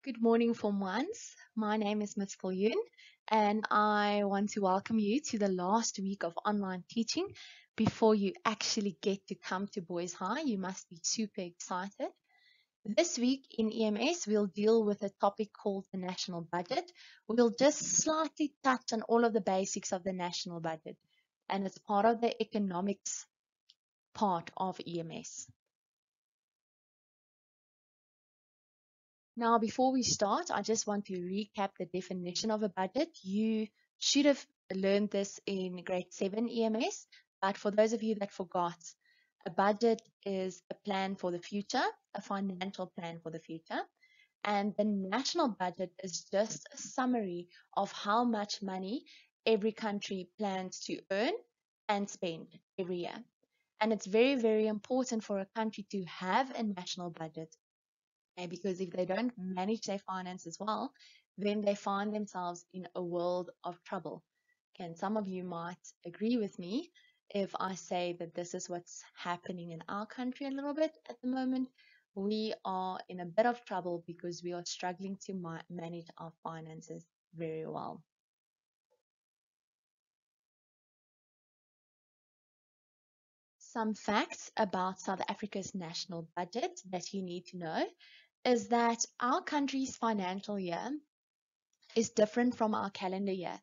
Good morning from once. My name is Ms. Yun, and I want to welcome you to the last week of online teaching. Before you actually get to come to Boys High, you must be super excited. This week in EMS, we'll deal with a topic called the national budget. We'll just slightly touch on all of the basics of the national budget, and it's part of the economics part of EMS. Now, before we start, I just want to recap the definition of a budget. You should have learned this in grade 7 EMS, but for those of you that forgot, a budget is a plan for the future, a financial plan for the future, and the national budget is just a summary of how much money every country plans to earn and spend every year. And it's very, very important for a country to have a national budget because if they don't manage their finances well, then they find themselves in a world of trouble. And some of you might agree with me if I say that this is what's happening in our country a little bit at the moment. We are in a bit of trouble because we are struggling to manage our finances very well. Some facts about South Africa's national budget that you need to know is that our country's financial year is different from our calendar year.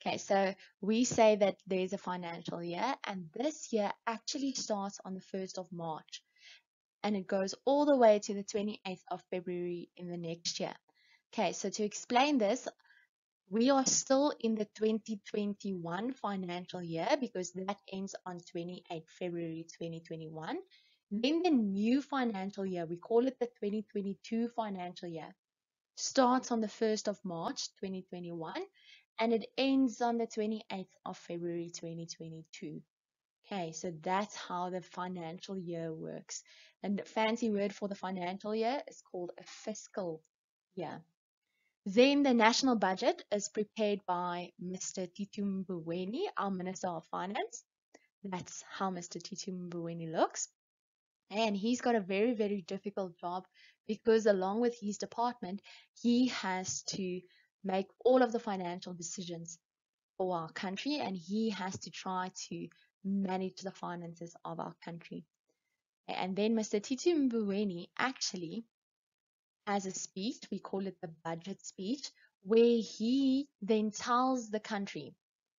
Okay, so we say that there's a financial year, and this year actually starts on the 1st of March and it goes all the way to the 28th of February in the next year. Okay, so to explain this, we are still in the 2021 financial year because that ends on 28 February 2021. Then the new financial year, we call it the 2022 financial year, starts on the 1st of March 2021 and it ends on the 28th of February 2022. Okay, so that's how the financial year works. And the fancy word for the financial year is called a fiscal year. Then the national budget is prepared by Mr. Titu Mboweni, our Minister of Finance. That's how Mr. Titu Mboweni looks. And he's got a very, very difficult job because, along with his department, he has to make all of the financial decisions for our country and he has to try to manage the finances of our country. And then Mr. Titu Mboweni actually has a speech, we call it the budget speech, where he then tells the country,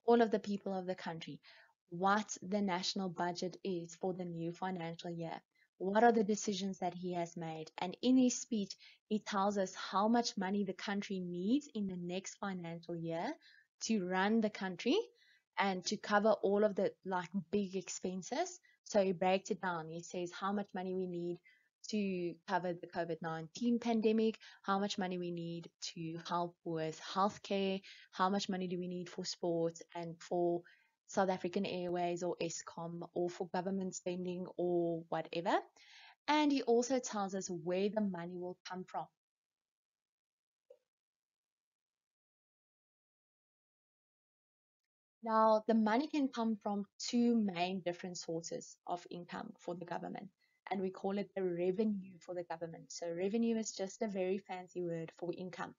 all of the people of the country, what the national budget is for the new financial year. What are the decisions that he has made? And in his speech, he tells us how much money the country needs in the next financial year to run the country and to cover all of the big expenses. So he breaks it down. He says how much money we need to cover the COVID-19 pandemic, how much money we need to help with healthcare, how much money do we need for sports and for South African Airways or Eskom or for government spending or whatever. And he also tells us where the money will come from. Now, the money can come from two main different sources of income for the government, and we call it the revenue for the government. So, revenue is just a very fancy word for income.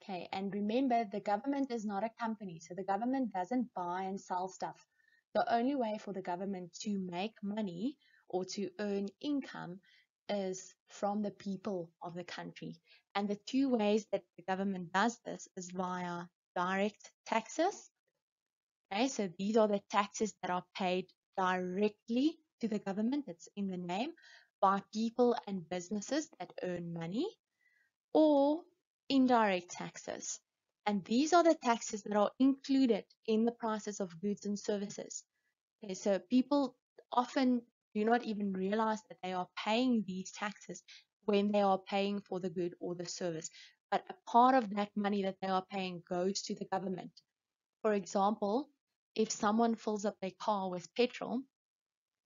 Okay, and remember, the government is not a company, so the government doesn't buy and sell stuff. The only way for the government to make money or to earn income is from the people of the country. And the two ways that the government does this is via direct taxes. Okay, so these are the taxes that are paid directly to the government, it's in the name, by people and businesses that earn money, or indirect taxes. And these are the taxes that are included in the prices of goods and services. Okay, so people often do not even realize that they are paying these taxes when they are paying for the good or the service. But a part of that money that they are paying goes to the government. For example, if someone fills up their car with petrol,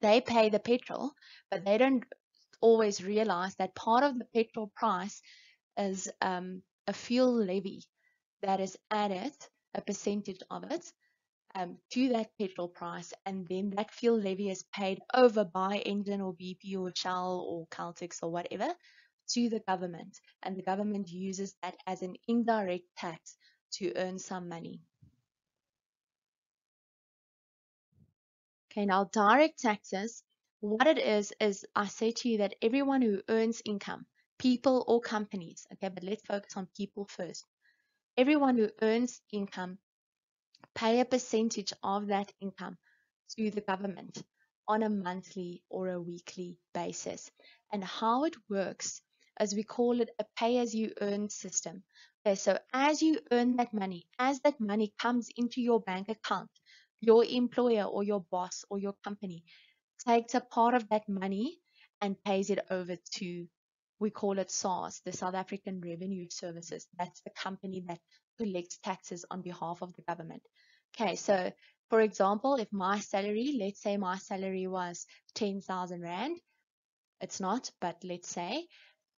they pay the petrol, but they don't always realize that part of the petrol price is a fuel levy that is added, a percentage of it, to that petrol price, and then that fuel levy is paid over by Engine or BP or Shell or Caltex or whatever to the government, and the government uses that as an indirect tax to earn some money. Okay, now direct taxes, what it is I say to you that everyone who earns income, people or companies, okay, but let's focus on people first. Everyone who earns income pay a percentage of that income to the government on a monthly or a weekly basis. And how it works is we call it a pay as you earn system. Okay, so as you earn that money, as that money comes into your bank account, your employer or your boss or your company takes a part of that money and pays it over to, we call it SARS, the South African Revenue Services. That's the company that collects taxes on behalf of the government. Okay, so for example, if my salary, let's say my salary was 10,000 Rand, it's not, but let's say.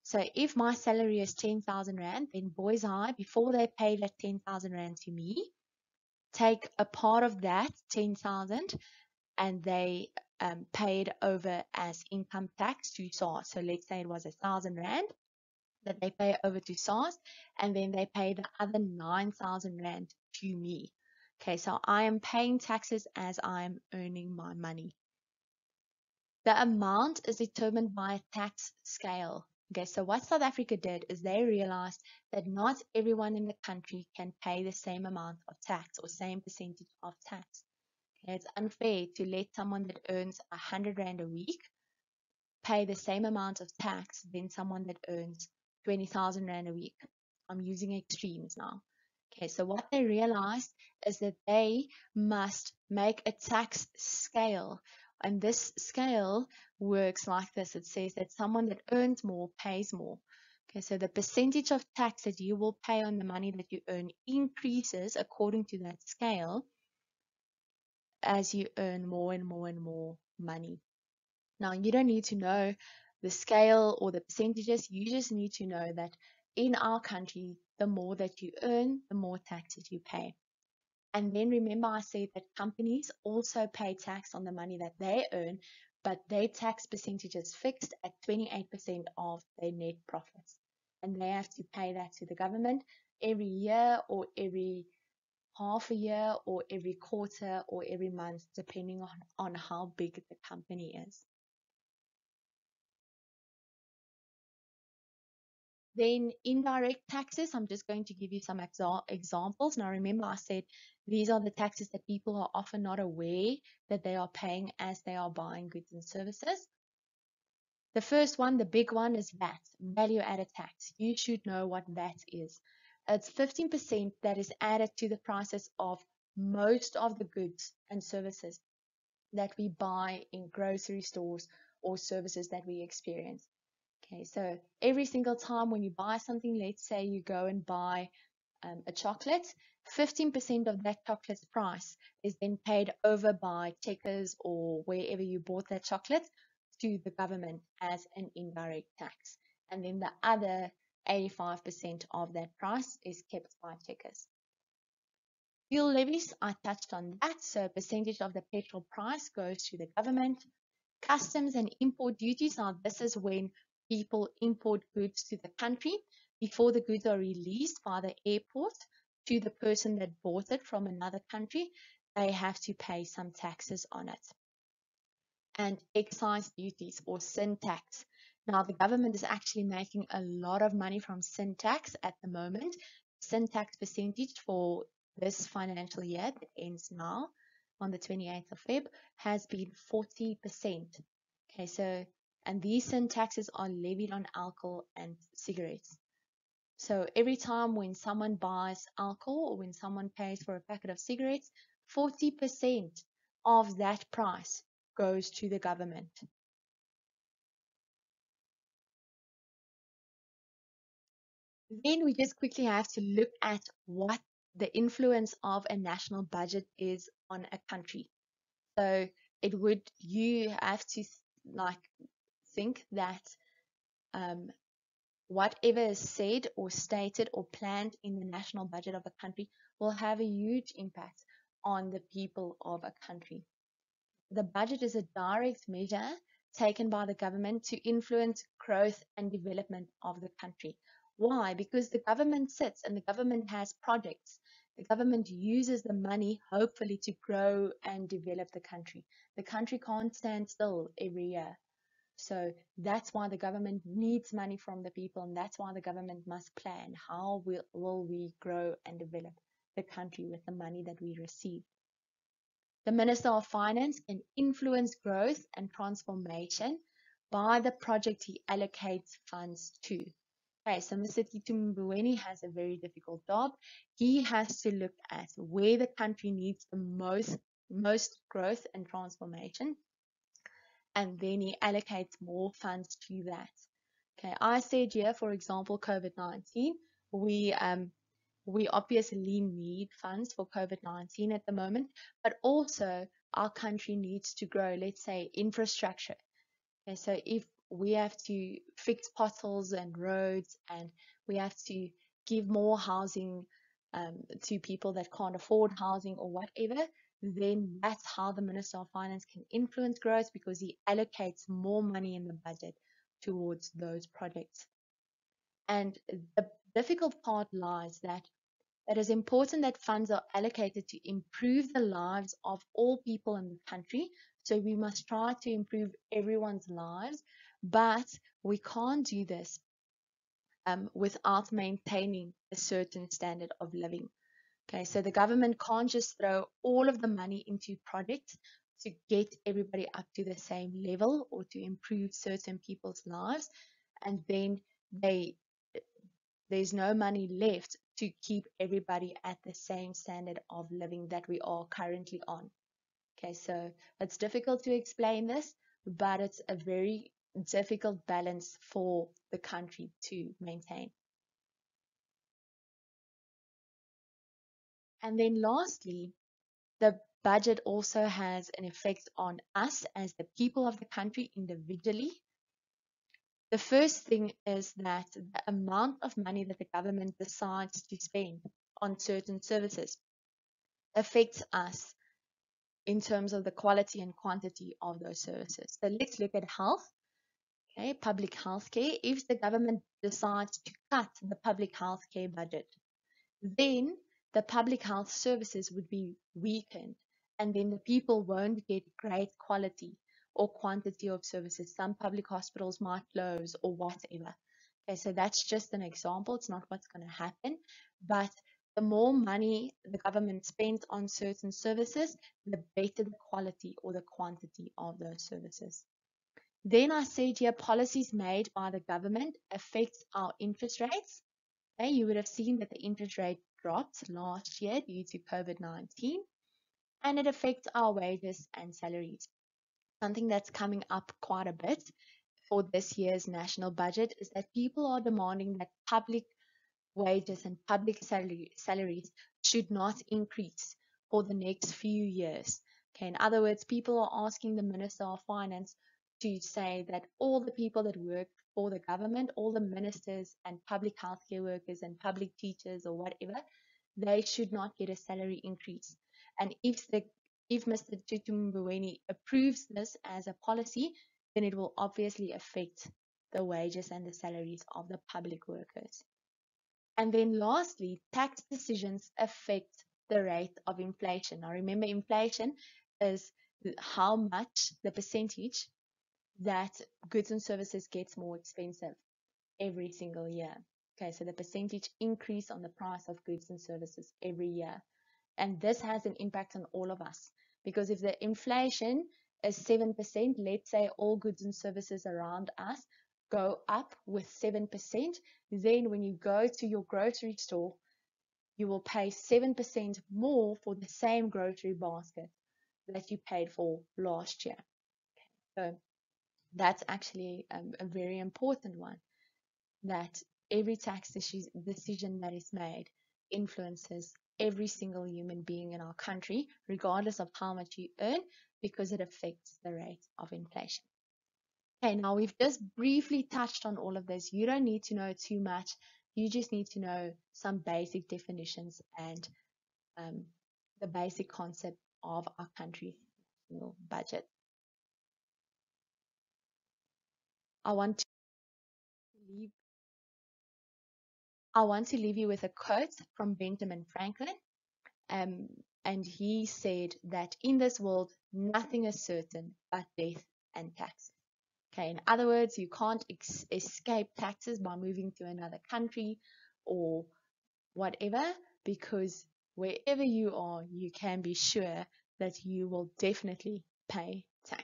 So if my salary is 10,000 Rand, then Boys High, before they pay that 10,000 Rand to me, take a part of that 10,000 and they paid over as income tax to SARS. So let's say it was 1,000 Rand that they pay over to SARS, and then they pay the other 9,000 Rand to me. Okay, so I am paying taxes as I'm earning my money. The amount is determined by a tax scale. Okay, so what South Africa did is they realized that not everyone in the country can pay the same amount of tax or same percentage of tax. Okay, it's unfair to let someone that earns 100 Rand a week pay the same amount of tax than someone that earns 20,000 Rand a week. I'm using extremes now. Okay, so what they realized is that they must make a tax scale. And this scale works like this. It says that someone that earns more pays more. Okay, so the percentage of tax that you will pay on the money that you earn increases according to that scale as you earn more and more and more money. Now, you don't need to know the scale or the percentages. You just need to know that in our country, the more that you earn, the more taxes you pay. And then remember, I said that companies also pay tax on the money that they earn, but their tax percentage is fixed at 28% of their net profits. And they have to pay that to the government every year or every half a year or every quarter or every month, depending on how big the company is. Then indirect taxes, I'm just going to give you some examples. Now remember I said these are the taxes that people are often not aware that they are paying as they are buying goods and services. The first one, the big one, is VAT, value added tax. You should know what VAT is. It's 15% that is added to the prices of most of the goods and services that we buy in grocery stores or services that we experience. Okay, so every single time when you buy something, let's say you go and buy a chocolate, 15% of that chocolate's price is then paid over by Checkers or wherever you bought that chocolate to the government as an indirect tax. And then the other 85% of that price is kept by Checkers. Fuel levies, I touched on that. So a percentage of the petrol price goes to the government. Customs and import duties, now this is when people import goods to the country before the goods are released by the airport to the person that bought it from another country. They have to pay some taxes on it. And excise duties or sin tax. Now the government is actually making a lot of money from sin tax at the moment. Sin tax percentage for this financial year that ends now on the 28th of Feb has been 40%. Okay, so, and these sin taxes are levied on alcohol and cigarettes. So every time when someone buys alcohol or when someone pays for a packet of cigarettes, 40% of that price goes to the government. Then we just quickly have to look at what the influence of a national budget is on a country. So you have to like think that whatever is said or stated or planned in the national budget of a country will have a huge impact on the people of a country. The budget is a direct measure taken by the government to influence growth and development of the country. Why? Because the government sits and the government has projects. The government uses the money, hopefully, to grow and develop the country. The country can't stand still every year. So that's why the government needs money from the people, and that's why the government must plan how will we grow and develop the country with the money that we receive. The Minister of Finance can influence growth and transformation by the project he allocates funds to. Okay, so Mr. Tito Mboweni has a very difficult job. He has to look at where the country needs the most growth and transformation, and then he allocates more funds to that. Okay, I said here, for example, COVID-19, we we obviously need funds for COVID-19 at the moment, but also our country needs to grow, let's say, infrastructure. Okay, so if we have to fix potholes and roads, and we have to give more housing to people that can't afford housing or whatever, then that's how the Minister of Finance can influence growth, because he allocates more money in the budget towards those projects. And the difficult part lies that it is important that funds are allocated to improve the lives of all people in the country. So we must try to improve everyone's lives, but we can't do this without maintaining a certain standard of living. Okay, so the government can't just throw all of the money into projects to get everybody up to the same level or to improve certain people's lives, and then there's no money left to keep everybody at the same standard of living that we are currently on. Okay, so it's difficult to explain this, but it's a very difficult balance for the country to maintain. And then lastly, the budget also has an effect on us as the people of the country individually. The first thing is that the amount of money that the government decides to spend on certain services affects us in terms of the quality and quantity of those services. So let's look at health, okay, public health care. If the government decides to cut the public health care budget, then the public health services would be weakened, and then the people won't get great quality or quantity of services. Some public hospitals might close or whatever. Okay, so that's just an example. It's not what's going to happen, but the more money the government spends on certain services, the better the quality or the quantity of those services. Then I said here, policies made by the government affects our interest rates. Okay, you would have seen that the interest rate dropped last year due to COVID-19, and it affects our wages and salaries. Something that's coming up quite a bit for this year's national budget is that people are demanding that public wages and public salaries should not increase for the next few years. Okay, in other words, people are asking the Minister of Finance to say that all the people that work for the government, all the ministers and public healthcare workers and public teachers or whatever, they should not get a salary increase. And if Mr. Tutu Mboweni approves this as a policy, then it will obviously affect the wages and the salaries of the public workers. And then lastly, tax decisions affect the rate of inflation. Now remember, inflation is how much the percentage that goods and services gets more expensive every single year. Okay, so the percentage increase on the price of goods and services every year. And this has an impact on all of us, because if the inflation is 7%, let's say all goods and services around us go up with 7%, then when you go to your grocery store, you will pay 7% more for the same grocery basket that you paid for last year. So that's actually a very important one, that every tax decision that is made influences every single human being in our country, regardless of how much you earn, because it affects the rate of inflation. Okay, now we've just briefly touched on all of this. You don't need to know too much. You just need to know some basic definitions and the basic concept of our country's national budget. I want to leave I want to leave you with a quote from Benjamin Franklin. Um, and he said that in this world, nothing is certain but death and taxes. Okay, in other words, you can't escape taxes by moving to another country or whatever, because wherever you are, you can be sure that you will definitely pay tax.